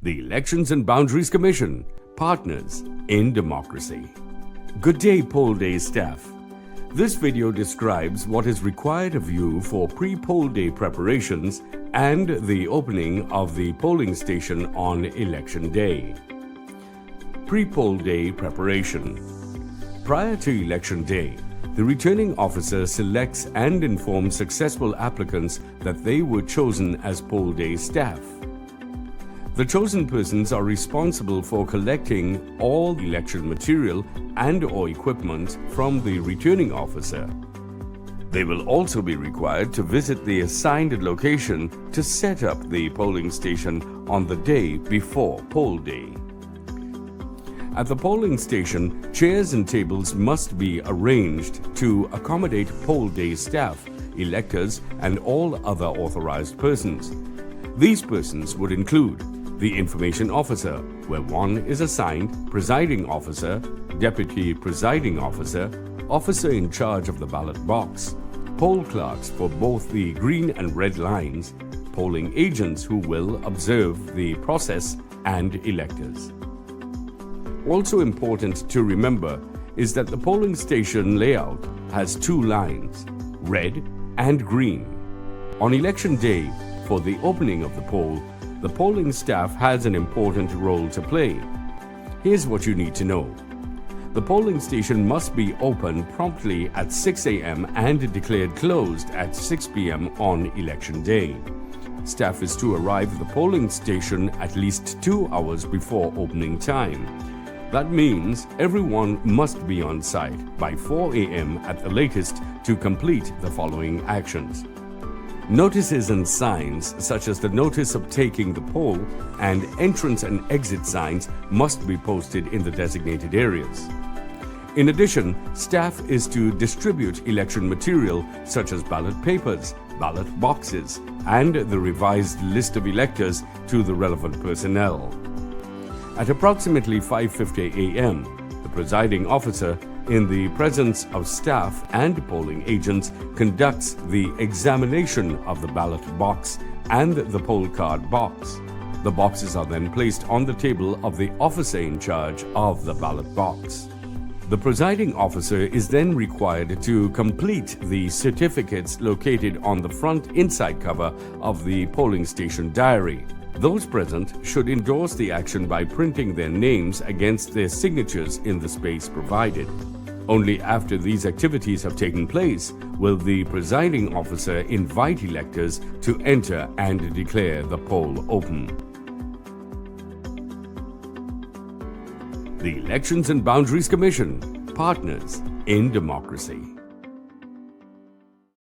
The Elections and Boundaries Commission, partners in democracy. Good day, poll day staff. This video describes what is required of you for pre-poll day preparations and the opening of the polling station on election day. Pre-poll day preparation. Prior to election day, the returning officer selects and informs successful applicants that they were chosen as poll day staff. The chosen persons are responsible for collecting all election material and/or equipment from the returning officer. They will also be required to visit the assigned location to set up the polling station on the day before poll day. At the polling station, chairs and tables must be arranged to accommodate poll day staff, electors, and all other authorized persons. These persons would include the information officer, where one is assigned presiding officer, deputy presiding officer, officer in charge of the ballot box, poll clerks for both the green and red lines, polling agents who will observe the process, and electors. Also important to remember is that the polling station layout has two lines, red and green. On election day, for the opening of the poll, the polling staff has an important role to play. Here's what you need to know. The polling station must be open promptly at 6 a.m. and declared closed at 6 p.m. on election day. Staff is to arrive at the polling station at least 2 hours before opening time. That means everyone must be on site by 4 a.m. at the latest to complete the following actions. Notices and signs, such as the notice of taking the poll and entrance and exit signs, must be posted in the designated areas. In addition, staff is to distribute election material such as ballot papers, ballot boxes, and the revised list of electors to the relevant personnel. At approximately 5:50 a.m., the presiding officer, in the presence of staff and polling agents, conducts the examination of the ballot box and the poll card box. The boxes are then placed on the table of the officer in charge of the ballot box. The presiding officer is then required to complete the certificates located on the front inside cover of the polling station diary. Those present should endorse the action by printing their names against their signatures in the space provided. Only after these activities have taken place will the presiding officer invite electors to enter and declare the poll open. The Elections and Boundaries Commission, partners in democracy.